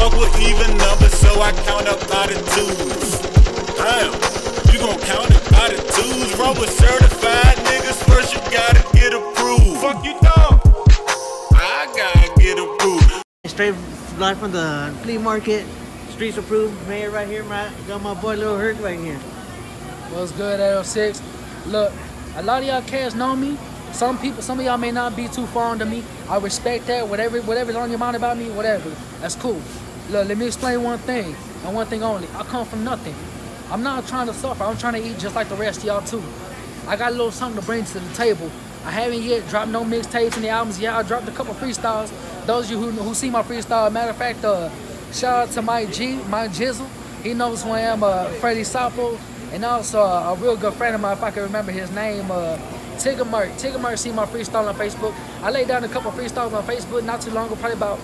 fuck with even numbers, so I count up by the twos. Damn, you gon' count it by the twos. Roll with certified niggas, first you gotta get approved. Fuck you, dog. I gotta get approved. Straight live from the flea market. Streets approved. Man, right here, got my boy Lil Herc right here. What's good, 806? Look, a lot of y'all cats know me. Some of y'all may not be too fond of me. I respect that. Whatever's on your mind about me, whatever. That's cool. Look, let me explain one thing, and one thing only. I come from nothing. I'm not trying to suffer. I'm trying to eat just like the rest of y'all too. I got a little something to bring to the table. I haven't yet dropped no mixtapes and the albums. Yeah, I dropped a couple freestyles. Those of you who see my freestyle, matter of fact, shout out to Mike Jizzle. He knows who I am, Freddie Sapo, and also a real good friend of mine, if I can remember his name, Tigger Merc see my freestyle on Facebook. I laid down a couple freestyles on Facebook not too long ago, probably about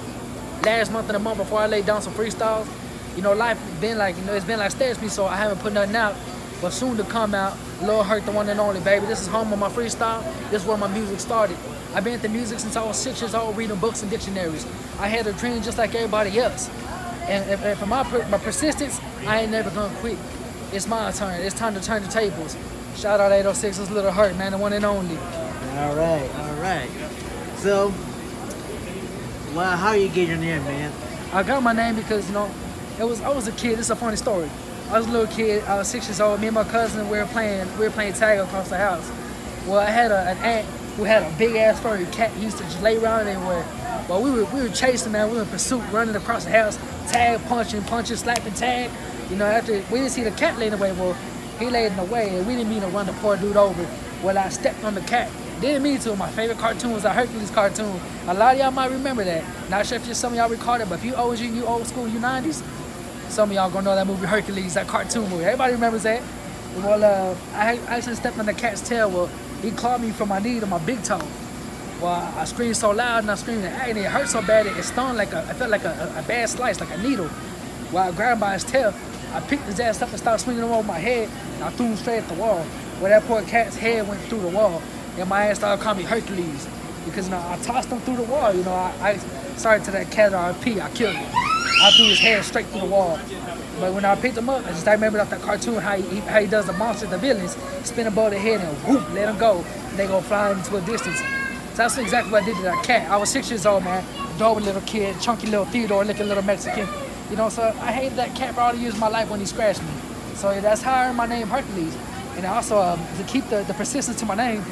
last month and the month before I laid down some freestyles. You know, life been like, it's been like stairs me, so I haven't put nothing out. But soon to come out, Lil Herc, the one and only, baby. This is home of my freestyle. This is where my music started. I've been into music since I was 6 years old, reading books and dictionaries. I had a dream just like everybody else. And for my persistence, I ain't never gonna quit. It's my turn. It's time to turn the tables. Shout out 806, it's Lil Herc, man, the one and only. All right. So, well, how you get your name, man? I got my name because, you know, I was a kid. It's a funny story. I was a little kid. I was 6 years old. Me and my cousin, we were playing tag across the house. Well, I had an aunt who had a big ass furry cat. He used to just lay around everywhere. But we were chasing, man. We were in pursuit, running across the house, tag, punching, slapping tag. You know, after we didn't see the cat laying away. Well, he laid in the way, and we didn't mean to run the poor dude over. Well, I stepped on the cat. Didn't mean to. My favorite cartoon was a Hercules cartoon. A lot of y'all might remember that. Not sure if some of y'all recall it, but if you OG, you old school, you 90s, some of y'all gonna know that movie Hercules, that cartoon movie. Everybody remembers that. Well, I actually stepped on the cat's tail. Well, he clawed me from my knee to my big toe. Well, I screamed so loud and I screamed in agony. It hurt so bad it stung like I felt like a bad slice, like a needle. While I grabbed him by his tail, I picked his ass up and started swinging him over my head, and I threw him straight at the wall. Well, that poor cat's head went through the wall, and my ass started calling me Hercules because, you know, I tossed him through the wall. You know, I sorry to that cat RP, I killed him. I threw his head straight through the wall. But when I picked him up, I remembered off that cartoon how he does the monsters, the villains, spin above their head and whoop, let them go. And they go flying into a distance. So that's exactly what I did to that cat. I was 6 years old, man, adorable little kid, chunky little Theodore, looking little Mexican. You know, so I hated that cat for all the years of my life when he scratched me. So that's how I earned my name Hercules. And also, to keep the persistence to my name,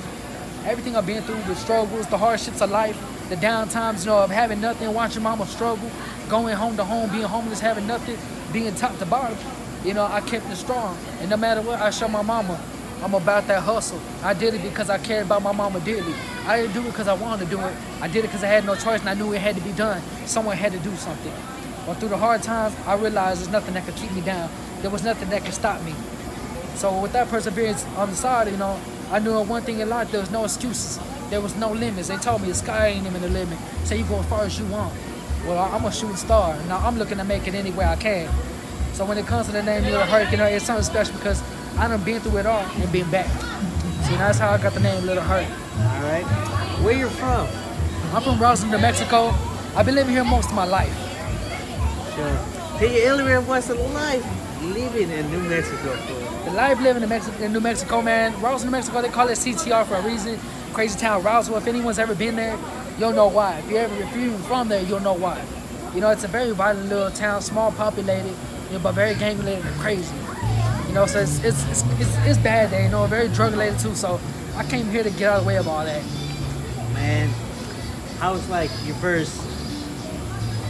everything I've been through, the struggles, the hardships of life, the down times, you know, of having nothing, watching mama struggle, going home to home, being homeless, having nothing, being top to bottom, you know, I kept it strong. And no matter what, I show my mama, I'm about that hustle. I did it because I cared about my mama dearly. I didn't do it because I wanted to do it. I did it because I had no choice and I knew it had to be done. Someone had to do something. But through the hard times, I realized there's nothing that could keep me down. There was nothing that could stop me. So with that perseverance on the side, you know, I knew one thing in life, there was no excuses. There was no limits. They told me the sky ain't even the limit. So you go as far as you want. Well, I'm a shooting star. Now I'm looking to make it any way I can. So when it comes to the name Lil Herc, you know, it's something special because I done been through it all and been back. See, that's how I got the name Lil Herc. All right. Where you from? I'm from Roswell, New Mexico. I've been living here most of my life. Sure. Can you illustrate what's the life living in New Mexico for? The life living in New Mexico, man. Roswell, New Mexico, they call it CTR for a reason. Crazy town, Roswell. If anyone's ever been there, you'll know why. If you're from there, you'll know why. You know, it's a very violent little town, small populated, you know, but very gang related and crazy. You know, so it's bad there. You know, very drug related too. So I came here to get out of the way of all that. Man, how was like your first?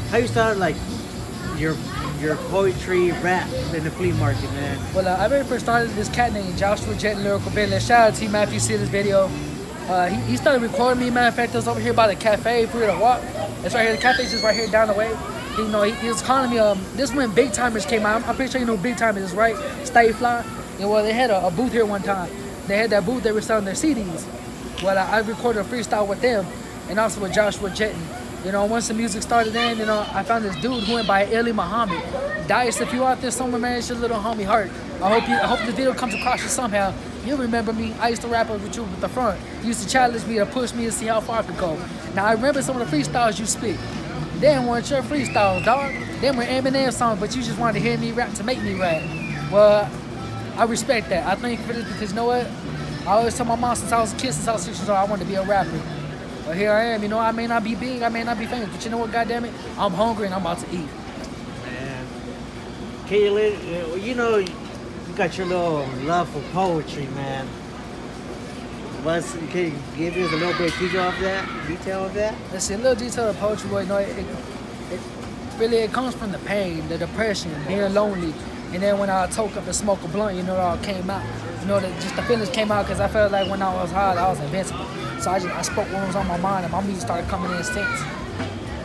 How you started like your poetry rap in the flea market, man? Well, I very first started this cat named Joshua Jet Lyrical Billy. Shout out to him if you see this video. He started recording me. Matter of fact, it was over here by the cafe. If we were to walk, it's right here. The cafe's just right here down the way. You know, he was calling me. This when Big Timers came out. I'm pretty sure you know Big Timers, right? Stay Fly. And well, they had a booth here one time. They had that booth. They were selling their CDs. Well, I recorded a freestyle with them, and also with Joshua Jetton. You know, once the music started in, you know, I found this dude who went by Eli Muhammad. Dice, if you out there somewhere, man, it's your little homie Herc. I hope the video comes across you somehow. You'll remember me. I used to rap with you with the front. You used to challenge me to push me and see how far I could go. Now, I remember some of the freestyles you spit. Them weren't your freestyles, dog. Them were Eminem songs, but you just wanted to hear me rap to make me rap. Well, I respect that. I think for this because you know what? I always tell my mom since I was a kid, since I was 6 years old, I wanted to be a rapper. But here I am. You know, I may not be big, I may not be famous, but you know what? Goddamn it, I'm hungry and I'm about to eat. Man, can you know, you got your little love for poetry, man. Can you give us a little bit of detail of that? Let's see, a little detail of poetry, boy. You know, it really it comes from the pain, the depression, being lonely. And then when I toke up and smoke a blunt, you know, it all came out. You know, just the feelings came out because I felt like when I was high, I was invincible. So I spoke what was on my mind and my music started coming in sync.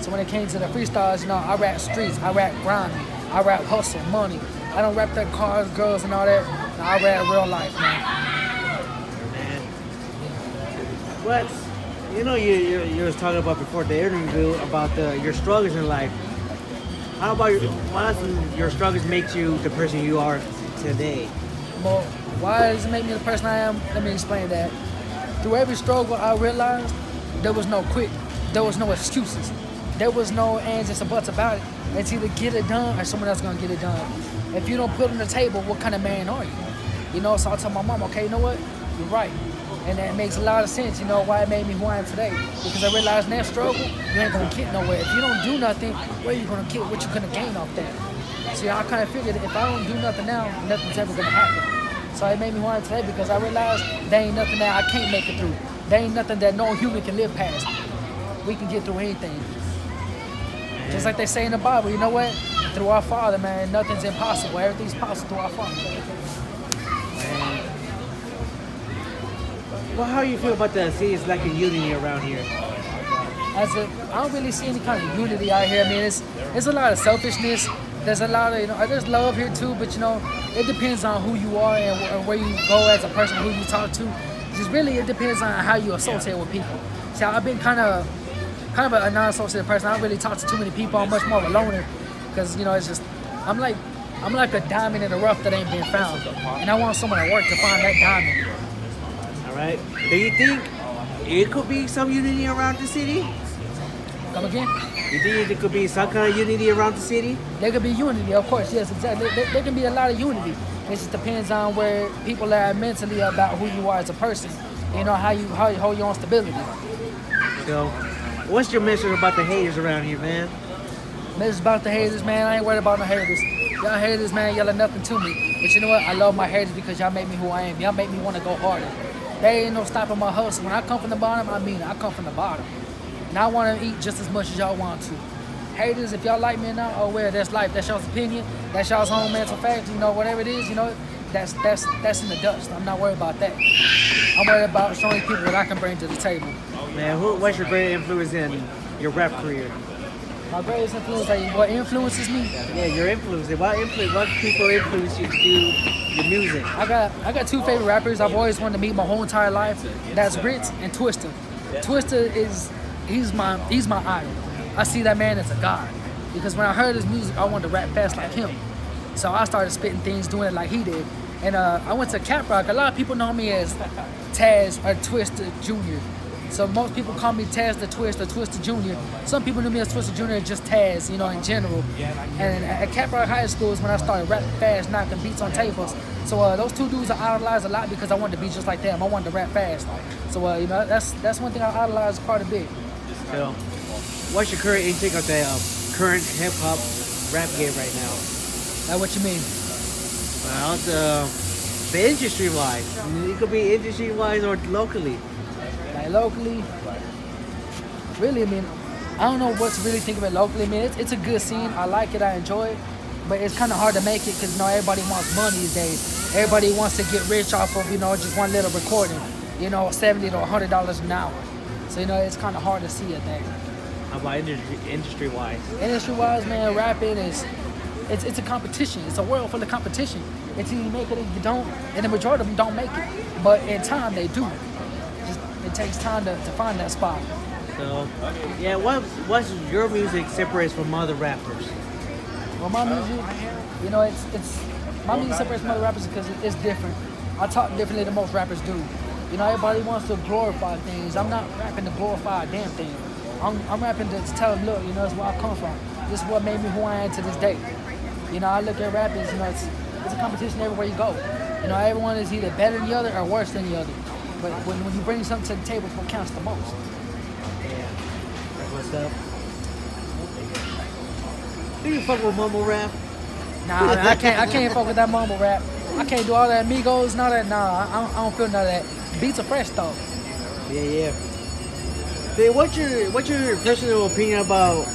So when it came to the freestyles, you know, I rap streets, I rap grinding, I rap hustle, money. I don't rap that cars, girls, and all that. No, I rap real life, man. What? You know, you was talking about before the interview about your struggles in life. How about your struggles make you the person you are today? Well, why does it make me the person I am? Let me explain that. Through every struggle, I realized there was no quit. There was no excuses. There was no ands and buts about it. It's either get it done or someone else gonna get it done. If you don't put on the table, what kind of man are you? You know, so I tell my mom, okay, you know what? You're right. And that makes a lot of sense, you know, why it made me who I am today. Because I realized in that struggle, you ain't gonna get nowhere. If you don't do nothing, where you gonna get? What you gonna gain off that? See, I kind of figured if I don't do nothing now, nothing's ever gonna happen. So it made me who I am today because I realized there ain't nothing that I can't make it through. There ain't nothing that no human can live past. We can get through anything. Just like they say in the Bible, you know what? Through our Father, man, nothing's impossible. Everything's possible through our Father. Well, how do you feel about the city's lack of unity around here? I don't really see any kind of unity out here. I mean, it's a lot of selfishness. There's a lot of, you know, there's love here too, but you know, it depends on who you are and where you go as a person, who you talk to. Just really, it depends on how you associate with people. See, I've been kind of a non-associated person. I don't really talk to too many people. I'm much more of a loner because, you know, it's just, I'm like a diamond in the rough that ain't been found. And I want someone to work to find that diamond. All right. Do you think it could be some unity around the city? Come again? You think there could be some kind of unity around the city? There could be unity, of course, yes, exactly. There can be a lot of unity. It just depends on where people are mentally about who you are as a person. You know, how you hold your own stability. So, what's your message about the haters around here, man? Message about the haters, man. I ain't worried about no haters. Y'all haters, man, y'all are nothing to me. But you know what? I love my haters because y'all make me who I am. Y'all make me want to go harder. There ain't no stopping my hustle. When I come from the bottom, I mean it. I come from the bottom. And I want to eat just as much as y'all want to. Haters, if y'all like me or not, oh well, that's life. That's y'all's opinion. That's y'all's own mental fact. You know, whatever it is, you know, that's in the dust. I'm not worried about that. I'm worried about showing people what I can bring to the table. Man, what's your great influence in your rap career? My greatest influence, like what influences me? Yeah, your influence. What people influence you to do your music? I got two favorite rappers I've always wanted to meet my whole entire life. That's Ritz and Twista. Twista he's my idol. I see that man as a god. Because when I heard his music, I wanted to rap fast like him. So I started spitting things, doing it like he did. And I went to Cap Rock. A lot of people know me as Taz or Twista Jr. So most people call me Taz the Twist or Twista Jr. Some people knew me as Twista Jr. just Taz, you know, in general. And at Cap Rock High School is when I started rapping fast, knocking beats on tables. So those two dudes I idolized a lot because I wanted to be just like them. I wanted to rap fast. So you know, that's one thing I idolize quite a bit. So, what's your current intake of the current hip hop rap game right now? What you mean? Well, the industry wise. It could be industry wise or locally. Like locally, really, I mean, I don't know what to really think of it locally. I mean, it's a good scene. I like it. I enjoy it. But it's kind of hard to make it because, you know, everybody wants money these days. Everybody wants to get rich off of, you know, just one little recording. You know, $70 to $100 an hour. So, you know, it's kind of hard to see it there. How about industry-wise? Industry-wise, man, rapping it's a competition. It's a world full of competition. It's either you make it or you don't. And the majority of them don't make it. But in time, they do. It takes time to find that spot. So, yeah, what's your music separates from other rappers? Well, my music, you know, my music separates from other rappers because it's different. I talk differently than most rappers do. You know, everybody wants to glorify things. I'm not rapping to glorify a damn thing. I'm rapping to tell them, look, you know, it's where I come from. This is what made me who I am to this day. You know, I look at rap as, you know, it's a competition everywhere you go. You know, everyone is either better than the other or worse than the other. But when you bring something to the table, it's what counts the most. Yeah. That's what's up. Do you fuck with mumble rap? Nah, I can't fuck with that mumble rap. I can't do all that amigos and all that. Nah, I don't feel none of that. Beats are fresh though. Yeah. Hey, what's your personal opinion about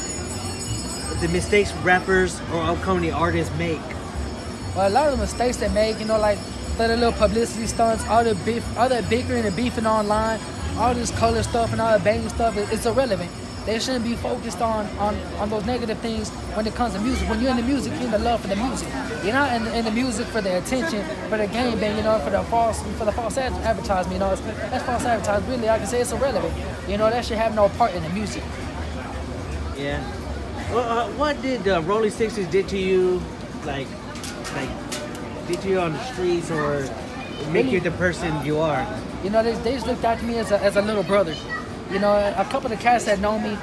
the mistakes rappers or upcoming artists make? Well, a lot of the mistakes they make, you know, like the little publicity stunts, all the bickering and beefing online, all this color stuff and all the banging stuff, it's irrelevant. They shouldn't be focused on those negative things when it comes to music. When you're in the music, you're in the love for the music. You're not in the music for the attention, for the game bang, you know, for the false advertisement. You know, that's false advertisement. Really, I can say it's irrelevant. You know, that should have no part in the music. Yeah. Well, what did Rolling Sixties did to you, like did to you on the streets, or make you the person you are? You know, they just looked at me as a little brother. You know, a couple of the cats that know me,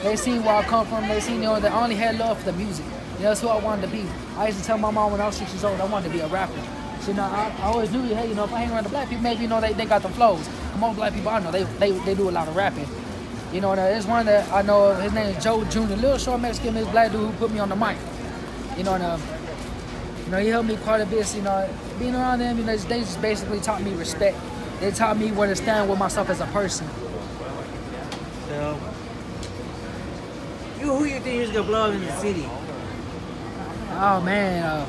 they seen where I come from. They seen, you know, that I only had love for the music. You know, that's who I wanted to be. I used to tell my mom when I was 6 years old I wanted to be a rapper. So, you know, I always knew, hey, you know, if I hang around the black people, maybe, you know, they got the flows. The most black people I know, they do a lot of rapping. You know, there's one that I know, his name is Joe Jr., little short Mexican, this black dude who put me on the mic. You know, and, you know, he helped me quite a bit. So, you know, being around them, you know, they just basically taught me respect. They taught me where to stand with myself as a person. So, who you think is gonna blow up in the city? Oh man,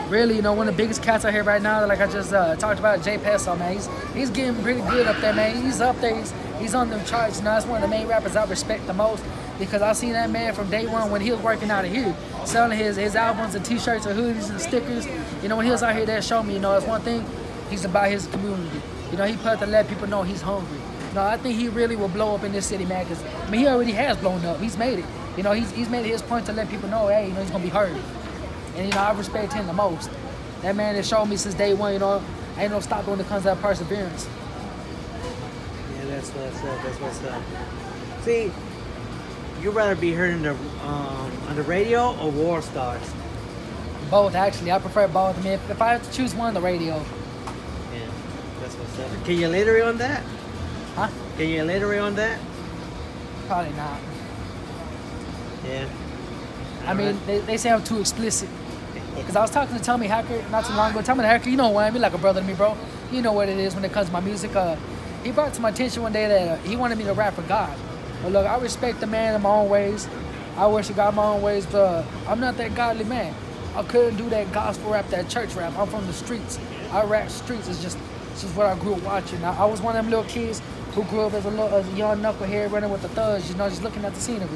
really, you know, one of the biggest cats out here right now, like I just talked about, Jay Peso, man. He's getting pretty good up there, man. He's up there. He's on them charts. You know, that's one of the main rappers I respect the most, because I seen that man from day one when he was working out of here, selling his albums and T-shirts and hoodies and stickers. You know, when he was out here, that showed me, you know, that's one thing. He's about his community. You know, he put to let people know he's hungry. No, I think he really will blow up in this city, man, because, I mean, he already has blown up. He's made it. You know, he's made it his point to let people know, hey, you know, he's going to be heard. And, you know, I respect him the most. That man has shown me since day one, you know, ain't no stopping when it comes to that perseverance. Yeah, that's what's up. That's what's up. See, you'd rather be heard on the radio or War Stars? Both, actually. I prefer both. I mean, if I have to choose one, the radio. Yeah, that's what's up. Can you elaborate on that? Huh? Can you elaborate on that? Probably not. Yeah. I mean, they say I'm too explicit. Because I was talking to Tommy Hacker not too long ago. Tommy Hacker, you know who I am. He's like a brother to me, bro. You know what it is when it comes to my music. He brought it to my attention one day that he wanted me to rap for God. But look, I respect the man in my own ways. I worship God in my own ways, but I'm not that godly man. I couldn't do that gospel rap, that church rap. I'm from the streets. I rap streets. It's just what I grew up watching. I was one of them little kids who grew up as a young knucklehead running with the thugs, you know, just looking at the scenery.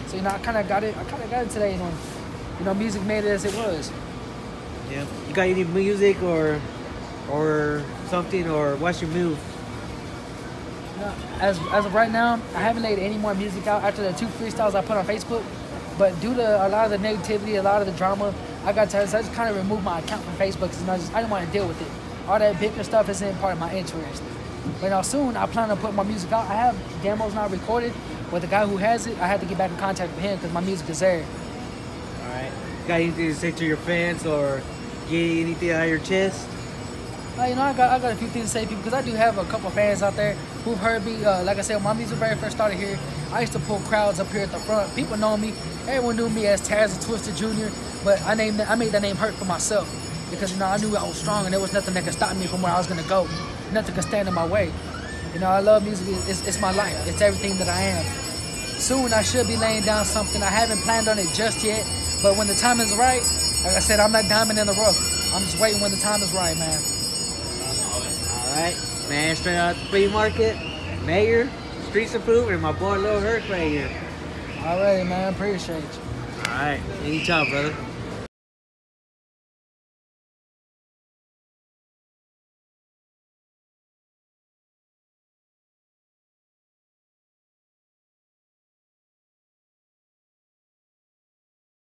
So, you know, I kind of got into that, you know, music made it as it was. Yeah. You got any music or something, or what's your move? You know, as of right now, I haven't laid any more music out after the 2 freestyles I put on Facebook. But due to a lot of the negativity, a lot of the drama, I just kind of removed my account from Facebook because, you know, I didn't want to deal with it. All that bigger stuff isn't part of my interest. But now soon, I plan to put my music out. I have demos not recorded, but the guy who has it, I have to get back in contact with him because my music is there. All right. Got anything to say to your fans, or get anything out of your chest? You know, I got a few things to say to people, because I do have a couple of fans out there who've heard me. Like I said, when my music very first started here, I used to pull crowds up here at the front. People know me. Everyone knew me as Taz the Twister Jr., but I made that name Herc for myself, because, you know, I knew I was strong and there was nothing that could stop me from where I was going to go. Nothing could stand in my way. You know, I love music. It's my life. It's everything that I am. Soon I should be laying down something. I haven't planned on it just yet, but when the time is right, like I said, I'm not diamond in the rough. I'm just waiting when the time is right, man. All right, man, straight out the flea market, Mayor, Streets of Food, and my boy Lil Herc right here. All right, man. Appreciate you. All right, anytime, brother.